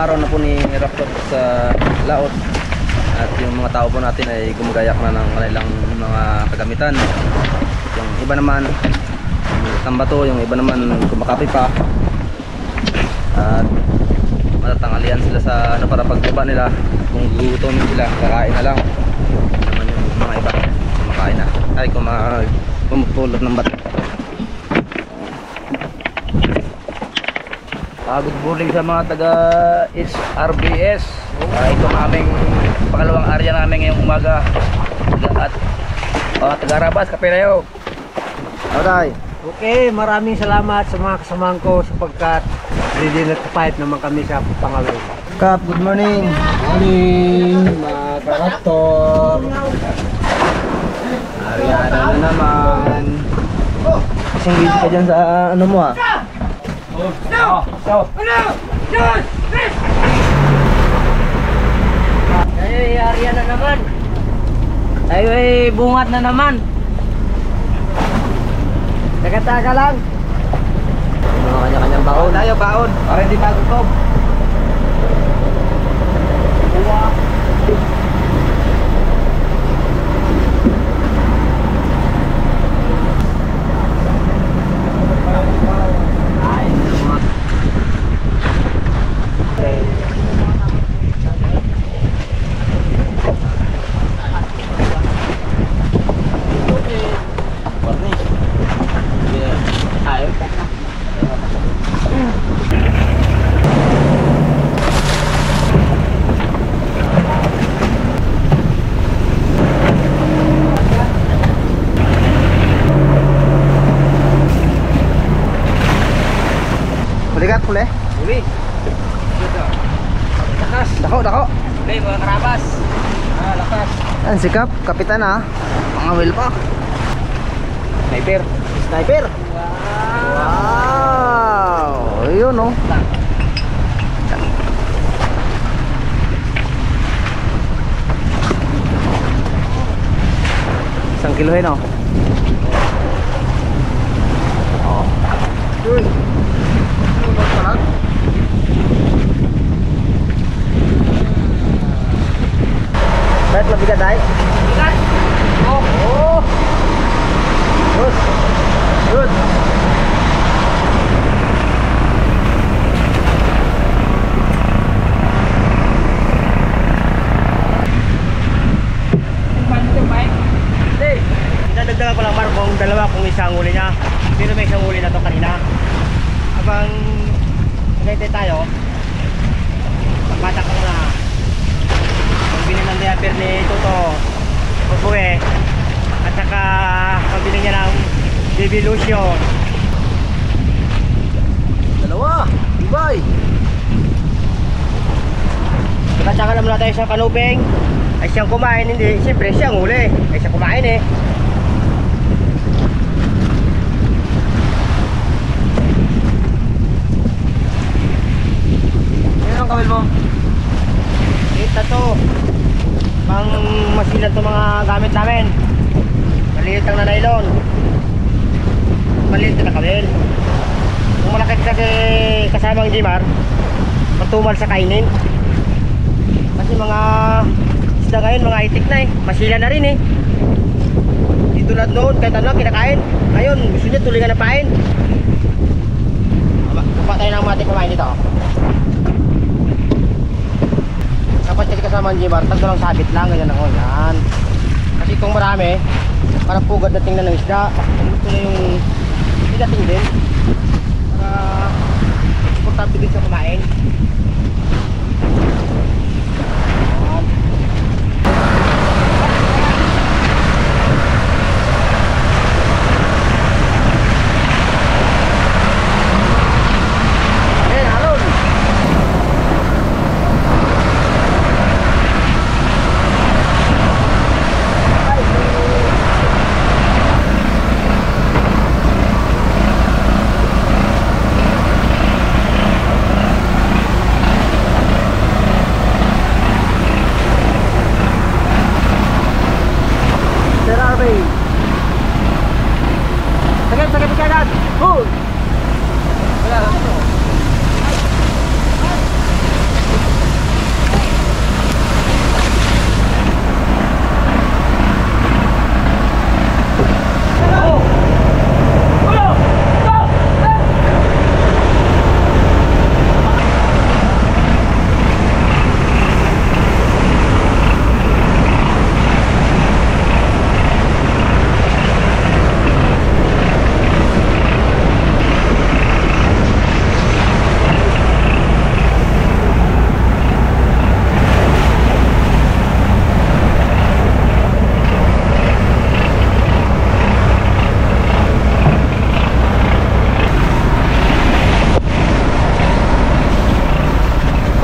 araw na po ni Raptor sa laot. At yung mga tao po natin ay gumagayak na ng kanilang mga kagamitan. Yung iba naman tambato, yung iba naman kumakapi pa. At matatanghalian sila sa ano para pagbaba nila. Kung gugutomin sila, kakain na lang. Naman yung mga iba kumakain na. Ay kumupulot ng bato. Good morning sa mga taga HRBS. Ito ang aming pangalawang area namin ngayong umaga. At taga Rabas, Kapelayo. Okay. Okay, maraming salamat sa mga kasamahan ko sapagkat ready na fight naman kami sa pangawin. Kap, good morning. Morning, mga karaktor. Ariana na naman. Kasing busy ka dyan sa ano mo ah. Ay, Ariana na naman. Ay, bungat na naman. Taga-taga lang. Mga kanya-kanyang baon. Tayo baon. Para hindi magutom. Pulikat, puli. Uli. Lakas. Dako. Uli, mga karabas. Lakas. Yan, sikap. Kapitan ah. Pangawil pa. Sniper. Wow. Ayun oh. Isang kilohin oh. Uy. Baik, mabigat ay? Bigat. Oh. Good. Good. Dinadagdagan ko lang Mar kung dalawa kung isang huli niya. Pero may isang huli na to kanina. Habang nagaytay tayo, pagbatak ko na pagbili ng diaper ni Toto pagbuwi at saka pagbili niya ng baby lotion. Dalawa. Ibay. Tsaka na muna tayo sa kanuping. Ay siyang kumain, hindi, siyempre siyang huli. Ay siyang kumain eh. Yan ang kawil mo. Ito to. Pang masilan to mga gamit namin. Maliit ang na nylon. Maliit na kawil. Kung malaki kasi kasama ang Jimar, matumal sa kainin. Kasi mga isda ngayon, mga itik na eh. Masila na rin eh. Dito na doon, kahit ano, kinakain. Ngayon, gusto niya tulingan na pain. Kupa tayo ng matik kumain dito. Dapat kasi kasama ang Jimar, tagdo lang sabit lang, ganyan ako. Yan. Kasi kung marami, parang pugad na tingnan ng isda. Kung gusto na yung dating din. Para importante din sa kumain.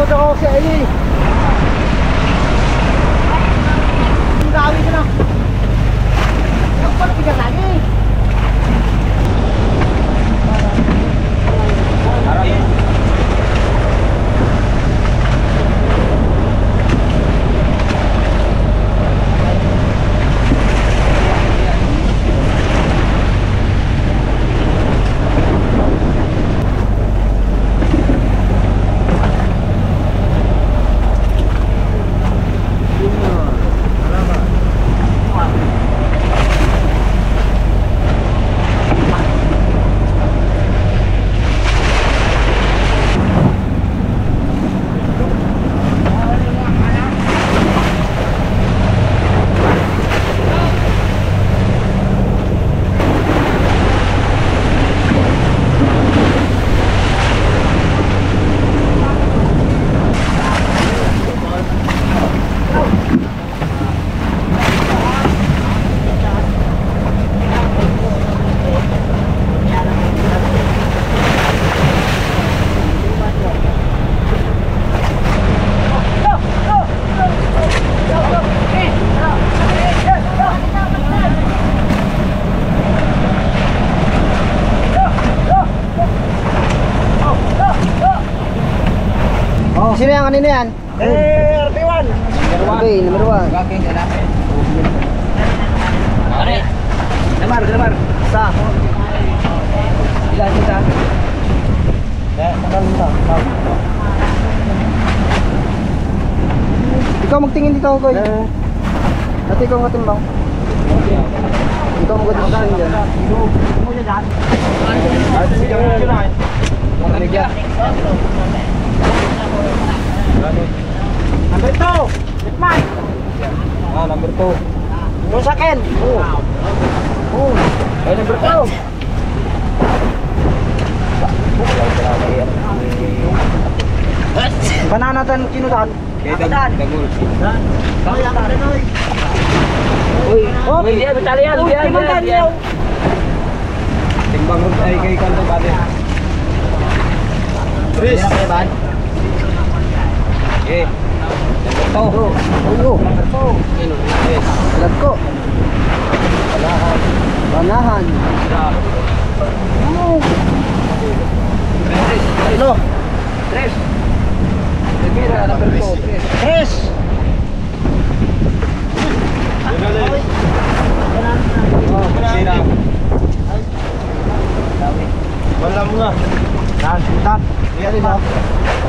ako si Eli. Ang gawin ko na. Ang pagpigat lagi. Sino yan? Kanina yan? RP1. Okay, number 1. Gaking lalaki. Ano yan? Lamar. Sa. Ilan kita? Ikaw magtingin dito, Koy. Dati ikaw matimbang. Ikaw magatimbang dyan. Number 2. Litman. Number 2. Yung sa akin. Ay, number 2. Banana tan kinutan. Dagul. Uy, biar bertalian, biar. Timbang ron ay kay kanto bade. Chris. Okay. Number 2. Yes. Alam ko. Banahan. Hello. Tres. Mira, number 2. Tres. Sira. Wala mo nga. Tap. Yan mo.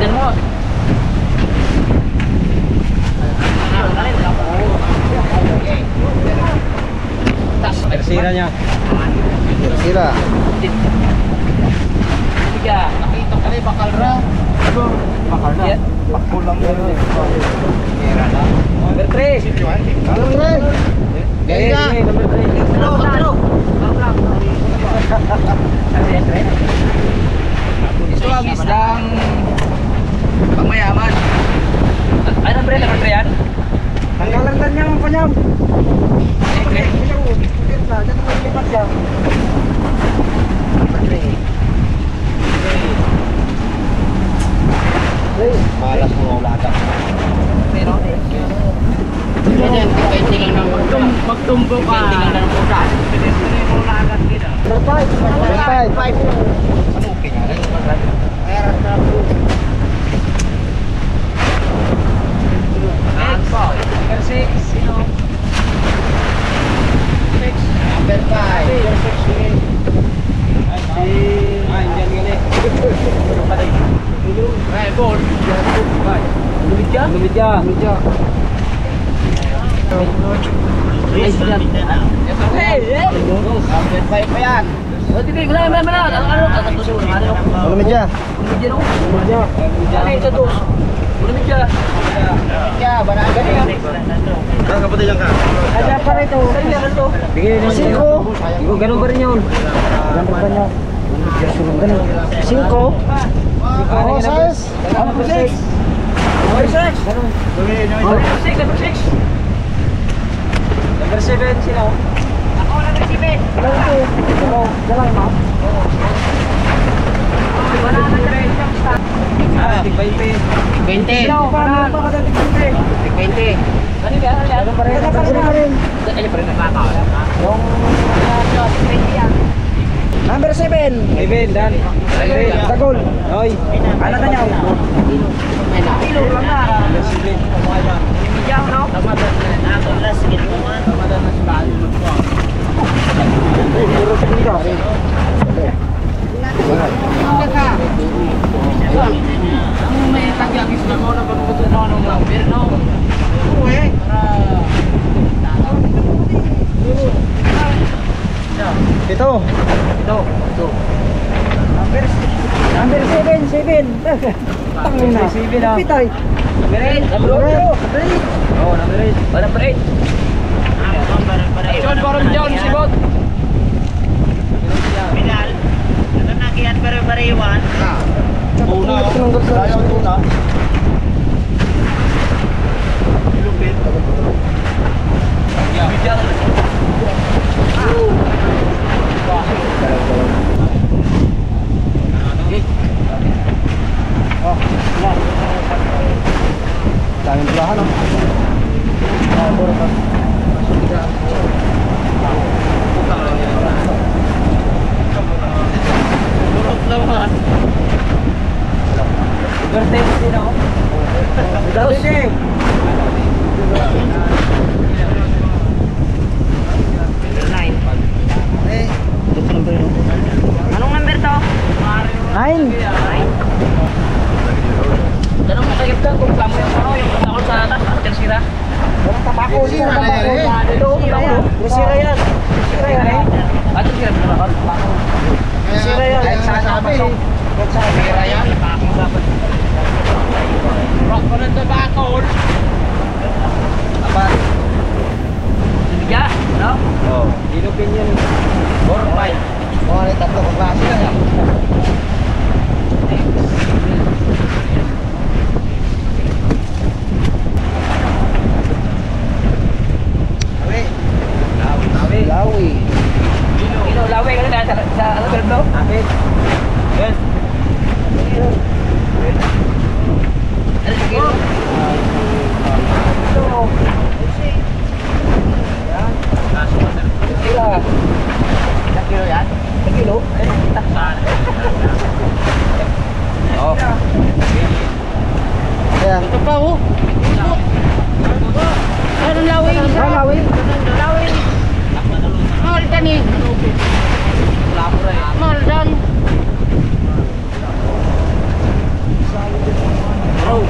Yan mo. Tersira niya. Sira. Tiga. Nakita ka rin bakal ra. Ano? Bakal na. Pakulang na rin. Mira na. Number 3. Number 3. Number 3. Ito ang isdang pangmayaman. Ay, number 3 yan? Tanggalan niya ang panyam. Okay. Malas mo ulaga. Pero magtumbo ka. Five. Ano pinyalan? Meron na po. Number 6. Sino? Number 5. Ay, dyan gani. Ay, ball. Lumidya? Lumidya. Ay, dyan. Number 5 pa yan. Tinig, wala. Ano medya? Lumidya no? Ay, ito dos. Lumidya. Kaya, banaan ka niya. Kapatid lang ka. Kaya pa rin ito. Bigay na 5. Ganun pa rin yun. Ganun pa niya. 5. Oh, size. Number 6. Number 7 sila. Ako number 7. Dalang mo. Ah, tig 20. 20. Paano pa kada tig 20? 20. Ano ba? Ano pa rin? Ano pa rin? Ano pa rin nakakawala? Yung 20 yan. Number 7. Even dan. Tagol. Oy. Ano na niya? Kilo lang na. Medium, no? Nakatulas, gito nga. Puro dito. May tagyagis na mo na pagputunan ng number, no? Ito. Number 7. Tangin na. 7 ah. Pitay. Number 8. Oh, number 8. Number 8. John Baron John, sibot. Pinal. Ano na kiyan bare-barewan? Tuna. Sayang tuna. Ilupit. Daming pulahan, no? Puro pa. Birthday din ako. Birthday. Anong number to? 9. Tanong mo kayo ka kung kamo yung ano, yung takot sa atas, yung sira. Walang tabako. Sira yan. Sira yan. Sira yan eh. Ba't yung sira na bakal? Sira yan. Kahit saan sabi. Kahit saan. Sira yan. Pakong dapat. Rock ko ng tabakol. Apat. Siniga, no? Oh, ilupin yan. 4, 5. Oh, tatlo ko klase yan. Lawi. Ino, lawi ka na sa ano ba ito? Apit. Yes. Ano sa kilo? Sila. Sa kilo yan? Sa kilo. Oh. Ayan. Ito pa oh. Anong lawi? Ang lawi. Lawi. Mahal ka ni. Mahal dan.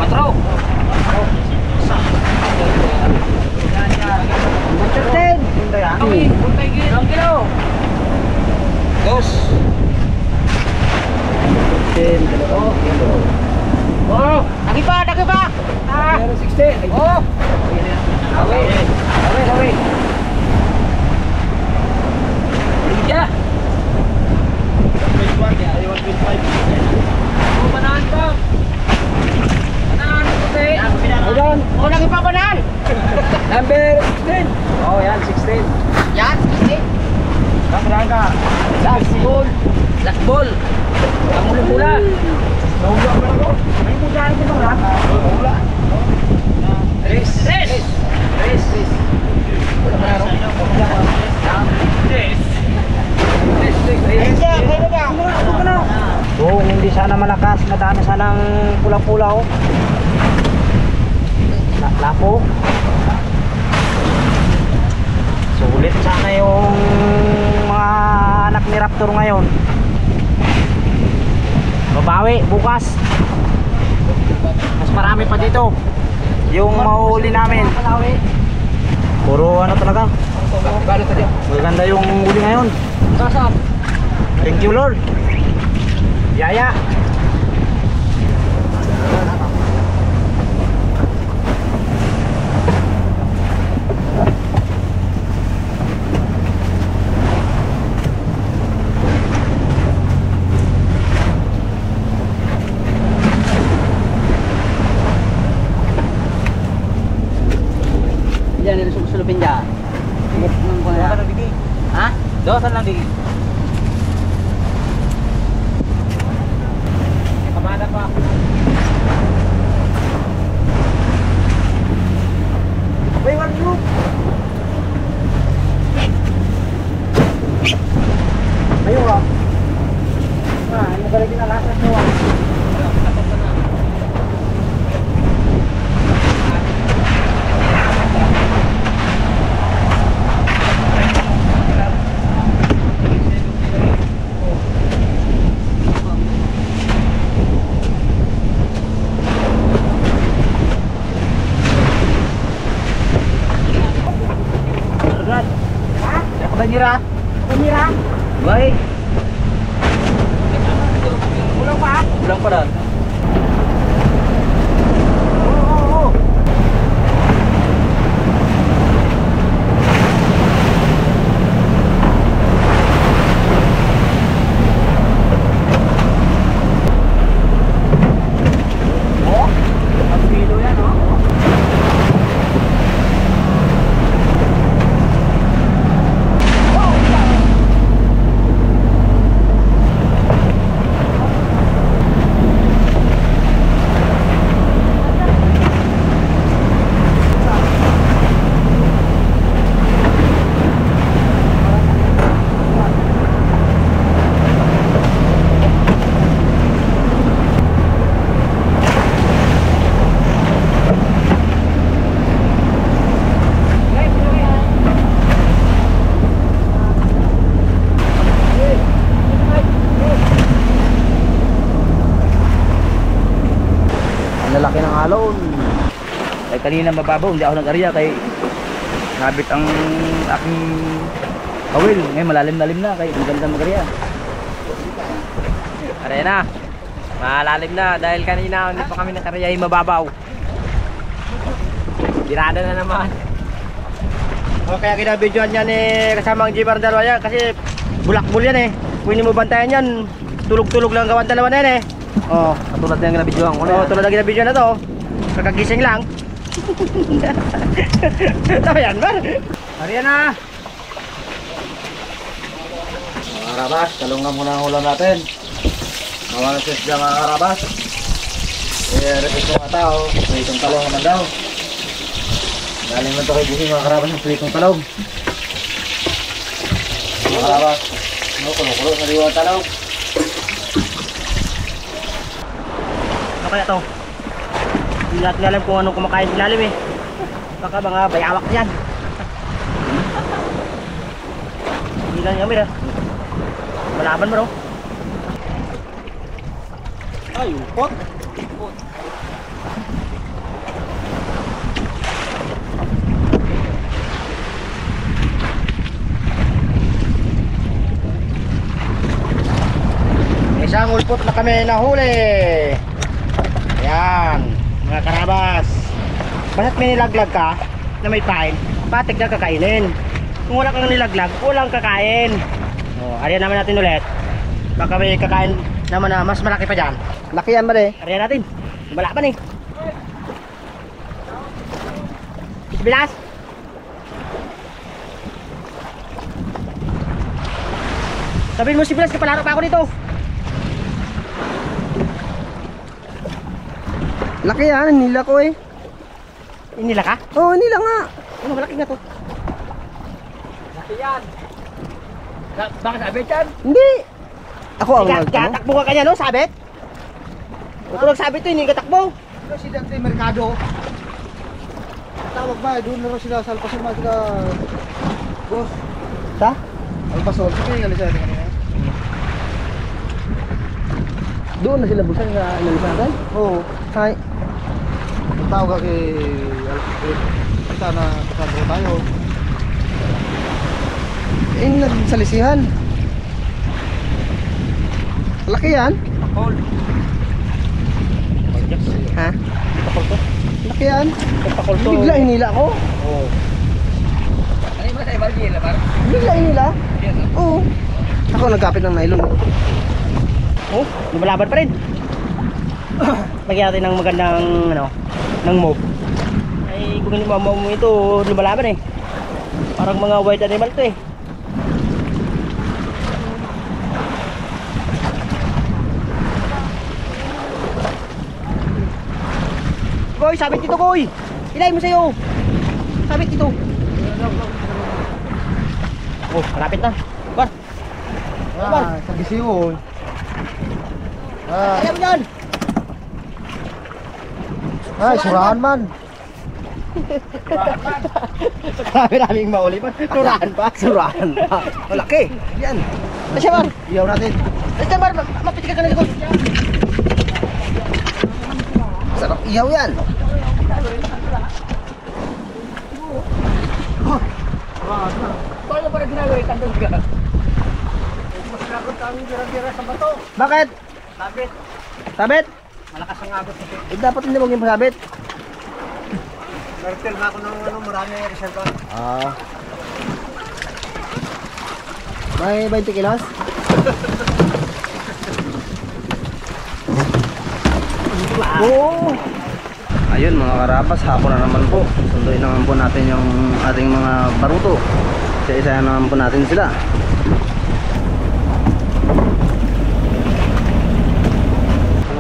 Patro. Number 10. Hindi yan. Ilang kilo? Dos. 10. Dalawa. Oh, lagi pa. Ah. 60. Oh. Lawi. Iya. Banahan pa. Banahan puti. Ayan. Oh, lagi pa banahan. Number 16. Oh, yan 16. Yan, sige. Kapranga. Last ball. Ang muli pula. Nahula ba ako? May mudahan ko ba? Nahula. Tres. Kung hindi sana malakas, madami sanang pula-pula oh. Lapo. Sulit sana yung mga anak ni Raptor ngayon. Babawi bukas. Mas marami pa dito. Yung mahuli namin. Puro ano talaga. Maganda yung huli ngayon. Thank you Lord. Yaya. Diyan nila sulupin dyan. Ha? Dosan lang digi. Panira. Panira? Baik. Ulang pa? Ulang pa rin. Oo. Ang kilo yan, oh. Ang lalaki ng alon. Ay kanina mababaw, hindi ako nag-arya kay nabit ang aking kawil. Ngayon malalim-lalim na kay ang ganda mag-arya. Aray na. Malalim na dahil kanina hindi pa kami nakariyay mababaw. Birada na naman. O kaya kinabidyoan yan kasama ang G-Bar dalawa yan kasi bulakbul yan Kung hindi mo bantayan yan, tulog-tulog lang gawan dalawa na yan Oh, Katulad na yung nabidyohan ko na. oh, tulad na ginabidyoan na to. Kakagising lang. Tama yan, Bar. Ariyan na. Mga karabas, talungan muna ang ulam natin. Mawalang sis dyan mga karabas. Repeat ko nga tao, pritong talong naman daw. Galing mo ito kay Busing mga karabas ng pritong talong. Mga karabas, kulo-kulo sa liwa talong. Ano kaya to? Hindi natin alam kung anong kumakain sa ilalim Baka mga bayawak yan. Hindi lang yung malaban mo no? Ay, upot. Isang ulpot na kami nahuli. Ayan, mga karabas. Basta't may nilaglag ka na may pain, patik na kakainin. Kung wala kang nilaglag, walang kakain. Ariyan naman natin ulit. Baka may kakain naman na mas malaki pa dyan. Laki yan ba eh? Ariyan natin. Balaban Bilas. Sabihin mo si Bilas, kapalaro pa ako dito. Laki yan, nila ko eh. Inila ka? Oo, nila nga. Ano, malaki nga to. Laki yan. Baka sabit yan? Hindi. Ako ang nagtanong. Katakbo ka kanya no, sabit? Kung nagsabit to, hindi katakbo. Pero si Dante Mercado, tawag ba, doon na rin sila sa Alpasol mga sila boss. Sa? Alpasol, sige yung alisa natin kanina. Doon na sila busan na inalisagan? Oo, Hi. tawag ka kay Alpasol, sana kasama tayo. Eh, nagsalisihan. Laki yan? Paul. Ha? Pakol to. Laki yan. Pakol to. Bigla hinila ko. Oo. Ano yung sa ibang gila, par? Bigla hinila. Oo. Ako nagkapit ng nylon. Oh, lumalaban pa rin. Lagyan natin ng magandang ng move. Ay, kung hindi mo ito, lumalaban Parang mga white animal to Koy, sabit dito, Koy. Ilay mo sa'yo. Sabit dito. Oh, malapit na. Bar. Sa bisiyo. Kaya mo yan. Ay, surahan man. Marami-raming mauli pa. Surahan pa. Surahan pa. Malaki. Yan. Asya, Bar. Iyaw natin. Asya, Bar. Mapitik ka na likod. Sarap ihaw yan. Paano pa rin ginagawa yung kandol? Bakit? Sabit. Sabit? Malakas ang agos ito. Eh, dapat hindi mo yung pasabit. Cartel nga ako ng marami yung reserva. Ah. May 20 kilos? Oo. Ayun mga karapas, hapon na naman po. Sunduin naman po natin yung ating mga baruto. Isa-isa naman po natin sila.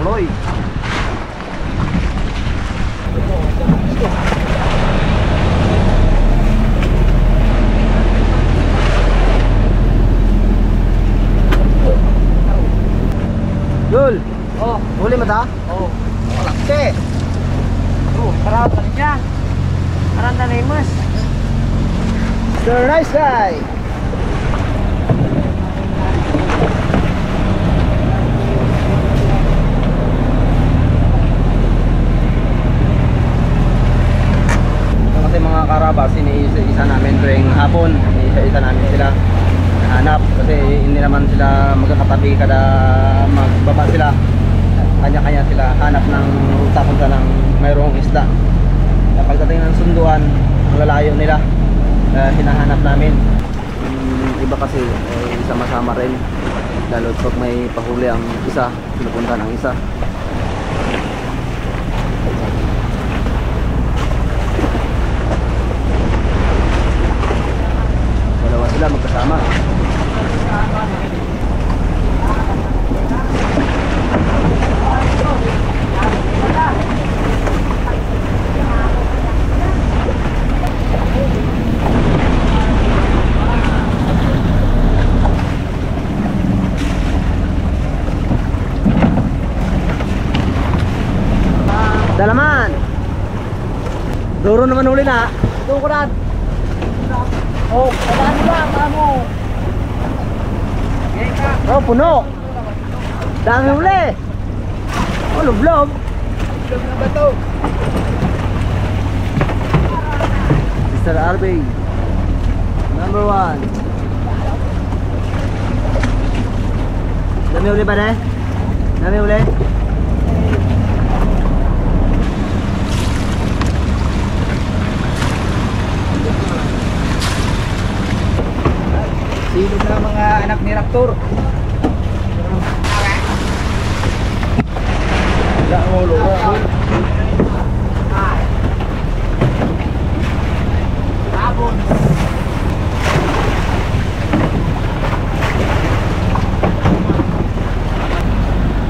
Tuloy. Yul! Oh, Huli mo ta? oh. Laksi! Oh, karang tali siya. Karang tali mas. Sir Nice Guy! Kasi mga karabas, iniisa-isa namin tuwing hapon. Iniisa-isa namin sila hanap kasi hindi naman sila magkakatabi kada magbaba sila. Kanya-kanya sila hanap ng ruta kung saan mayroong isda. Pagdating ng sunduan, ang lalayo nila hinahanap namin. Iba kasi sama-sama rin, lalo pag may pahuli ang isa, pinupunta ng isa. Dalawa sila magkasama. Dalaman. Duro naman huli na. Ito ko na. Oh, kailangan mo ba? Kamo. Oh, puno. Dami huli. Oh, lublob. Log na ba ito? Mr. RB. Number 1. Dami huli ba na? Dami huli. Silog na mga anak ni Raptor.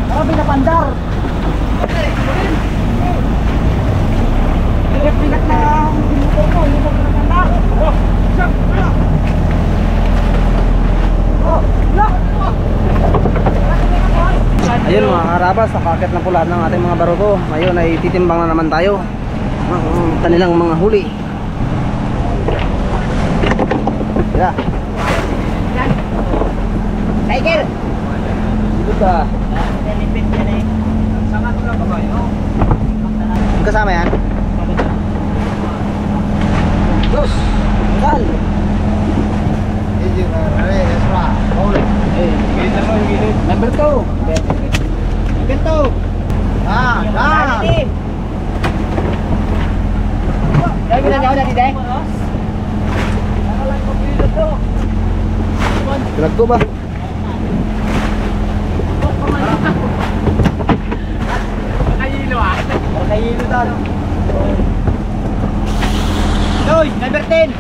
Marami na pandar. Pinag na binuto ko, yung mga pandar. Ayun mga karabas, nakakit na po lahat ng ating mga baruto. Ngayon ay titimbang na naman tayo ng kanilang mga huli. Yeah. Tiger! Dito ka. Nalipit yan eh. Saan ka na ba kayo? Kasama yan? Dos! Sal! Number 2. Ganito! Ah, ah! Dahil mo na niya dati deh? Dalag ko ba? Nakahilo daw. Doy, number 10!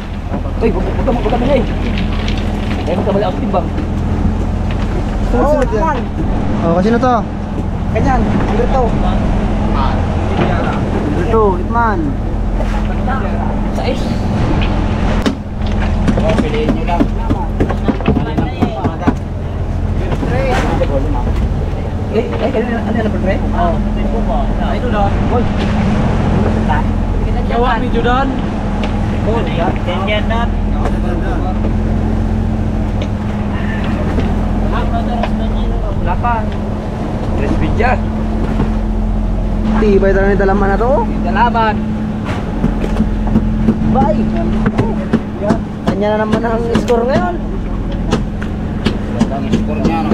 Uy, huwag ka mali. Kaya magkamali ako timbang. Sunod-sunod yan. Oh, kasi na to. Ganyan, number 2. Number 2, Itman. Sais. Oh, piliin nyo lang. Ano yan number 3? Oo. Ito na. Boy. Gawa ni Judan. Ganyan na. Wala pa. Respidya. Tibay talaga ni dalaman na to. Dalaban. Bye. Kanya na naman ang score ngayon. Ang score niya, no?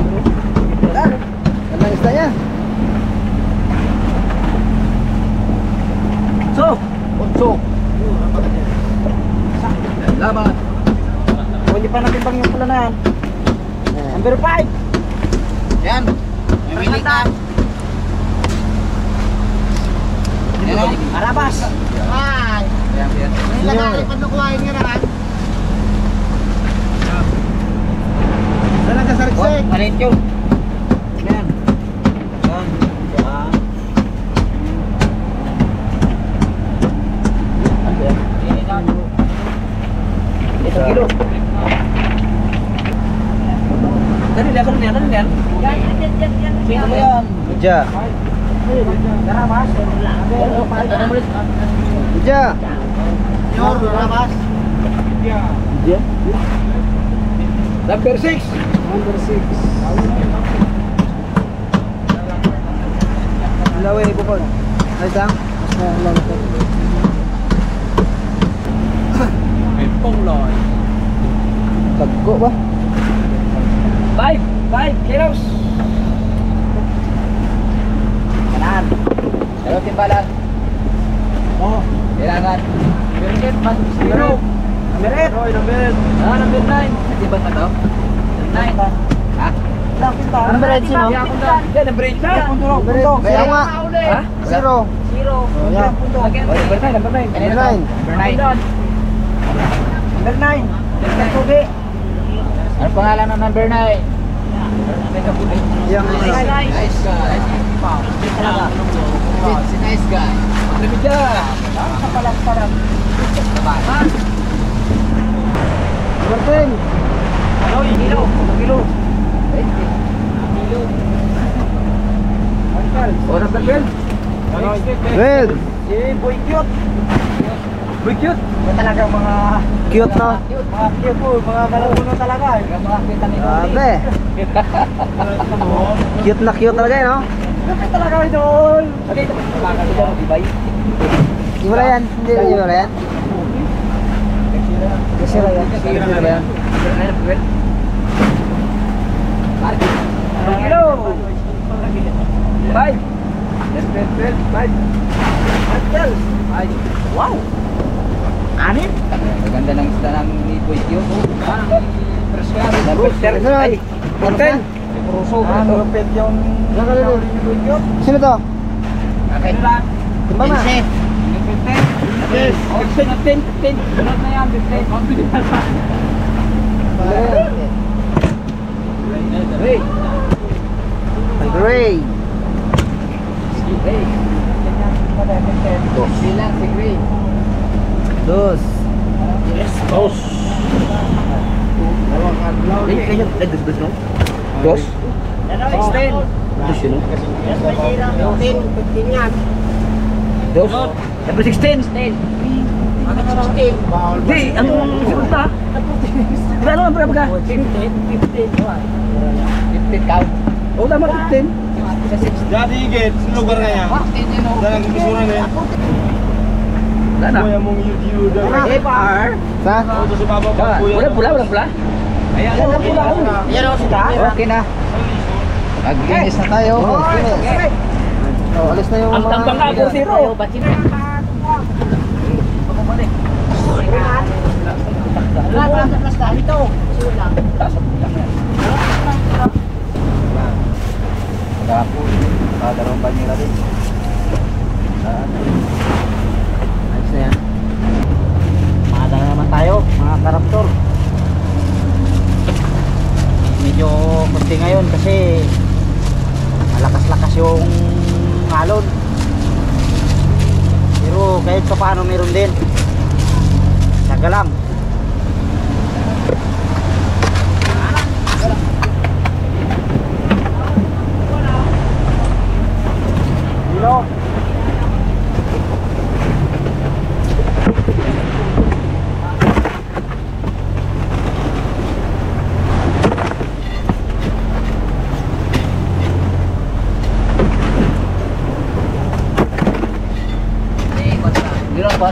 Gandang isda niya. So, Otso. Laban. Hindi pa natimbang yung pula na yan. Number 5. Yan. Pili ka. Arabas. Ay! Yan, yan. May lagay pa nakuhain nga na. Saan ang kasariksik? Maliit yun. Yan. Yan. Yan. Ano yan? Ito kilo. Dali lang, dali lang, dali lang. Sino ba yan? Media. Arabas. Media. Yor, labas. Diyan. Number 6. Number 6. Lawe, bukod. Ay, tang. Mas na lang ito. May pongloy. Tagko ba? 5 kilos. Kanan. Pero timbalan. Oh, kailangan. Number 8, mas zero. Number 8. Number 8. Ah, number 9. Natibag na to? Number 9. Ha? Number 8 sino? Yeah, number 8 na. Number 8. Kaya nga. Ha? Zero. Oh, yeah. Okay, number 9, number 9. Number 9. Number 9. Number 9. Number 2. Ano pangalan ng number 9? Yang Nice guy. Si nice guy. Paglamig dyan. Sa palang-palang. Number 10. Ano yung kilo? Kilo. O, number 12. 12. Si Boy Cute. Boy Cute. Ba talagang mga... Cute no? Mga cute po. Mga malabuno talaga. Mga kita ni Grabe. Cute na cute talaga no? Grabe talaga idol. Okay, ito. Makakalimutan mo, Ibay. Di wala yan? Hindi wala yan? Kasi wala yan. Wala yan. Kilo. 5. 5. Wow. Anim? Maganda ng isda ng ni Boy Kyo. Number 10. Ay, 10. Perfect yung Nakalala. ni Boy Kyo. Sino to? Okay na. Timbang na. 10. Yes. 15. Sunod na yan, 15. Hey. Gray. Hey. Bilang si Gray. Dos. Yes, dos. Ay, kaya dos no? Dos? Extend. Dos yun, no? Yes, may sirang 15 yan. Dos? Number 16. 16. Hindi, ano sunod na? Ano ang berapa ka? 15 count. Oh, tama 15. Jadi higit, sa lugar na yan. Dalang kusuran na yan. Wala na. Kuya mong YouTube. FR. Sa? Ito si Papa Pag Kuya. Walang pula. Ayan, walang pula. Yan o, sita. Okay na. Mag-inis na tayo. Okay. Oh, alis na yung Ang tambang ka, 4-0. Wala sa plastan ito. Sulang. Gapon. Kadarong pa nila rin. Ayos na yan. Maaga na naman tayo, mga karaptor. Medyo kunti ngayon kasi malakas-lakas yung alon. Pero kahit pa paano meron din. Saga lang. Hello. Meron ba?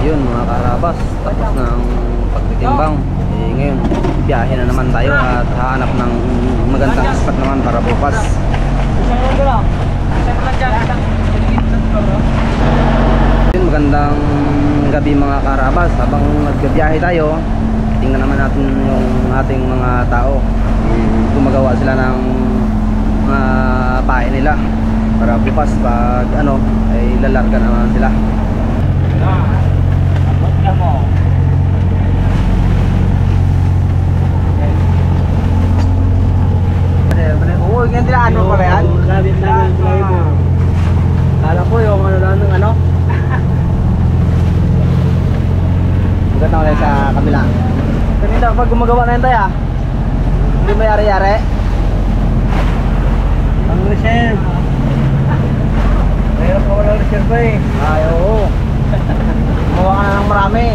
Yun mga karabas. Tapos na ang pagbigay timbang. Ngayon, biyahe na naman tayo at hahanap ng magandang spot naman para bukas. Magandang gabi mga karabas. Habang nagbiyahe tayo, tingnan naman natin yung ating mga tao. Gumagawa sila ng mga pae nila para bukas pag ano ay lalarga naman sila. Oo, ganyan nila ano pala yan? Kala ko yung ano lang ng ano. Maganda ulit sa kabila. Kanina pag gumagawa na yun tayo hindi may yari-yari. Ang reserve. Mayroon ka walang reserve eh. Ay oo. Gumawa ka na ng marami.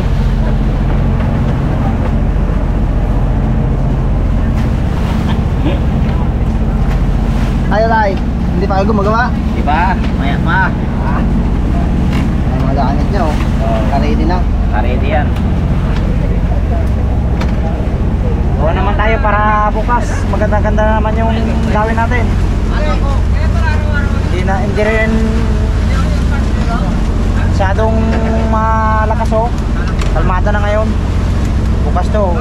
Tayo tay, hindi pa kayo gumagawa? Diba? Maya pa. Ay mga gamit nyo. Karedy na. Ready yan. Gawa naman tayo para bukas. Maganda-ganda naman yung gawin natin. Hindi rin masyadong malakas oh. Kalmado na ngayon. Bukas to.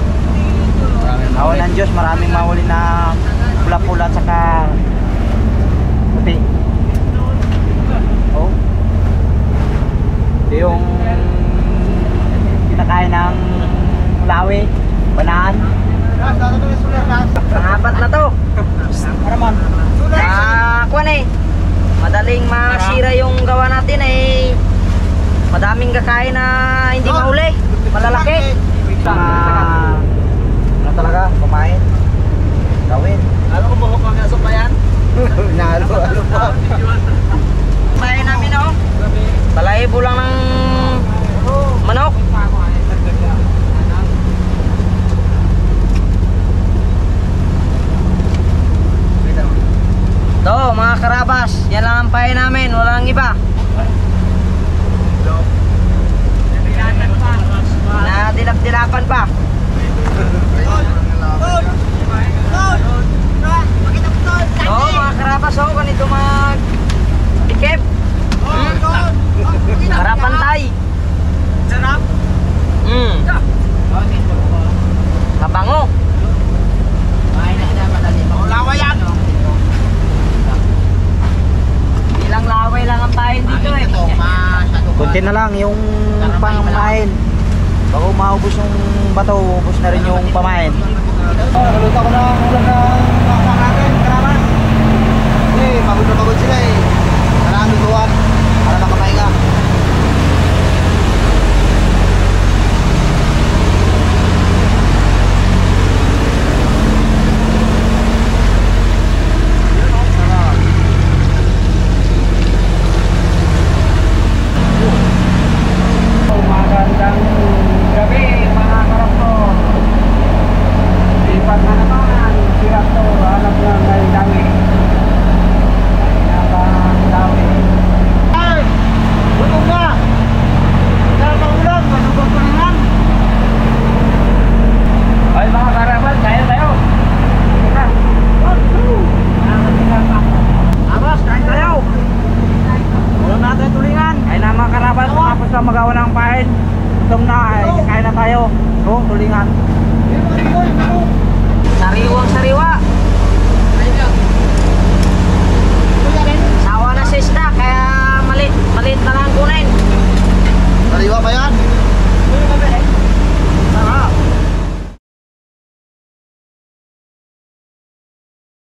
Awan ng Diyos, maraming mahuli na pula-pula at saka puti. Oh. Ito yung kinakain ng lawi, banaan. Pangapat na to. Para man. Kuwan eh. Madaling masira yung gawa natin eh. Madaming kakain na hindi mahuli. Malalaki. Ano talaga, kumain. Gawin. Alam ko buhok kami sa bayan? Nalo pa. Bahay namin oh. Balahibo lang ng manok. To mga karabas, yan lang ang pahay namin, walang iba. Na dilap-dilapan pa. Oo mga karabas, oh, ganito mag tikip. Para pantay. Kabango. Ilang laway lang ang pahin dito eh. Kunti na lang yung pangmain. Bago maubos yung bato, ubos na rin yung pamain. Naluto ko na ang ulam ng mga natin, karaman. Pagod na pagod sila eh. Kailangan lutuan para makapahinga. Magandang gabi mga karapto. Lipat na naman si Rapto, hanap na may dami. Napakadami. Ay! Gutom na! Kaya paulan, manubang tulingan. Ay mga karapan, kaya tayo. Abas, kain tayo. Ulam natin tulingan. Kaya na mga karapan, tapos na magawa ng pahin. Gutom na, kain na tayo. Tulingan. Sariwang sariwa.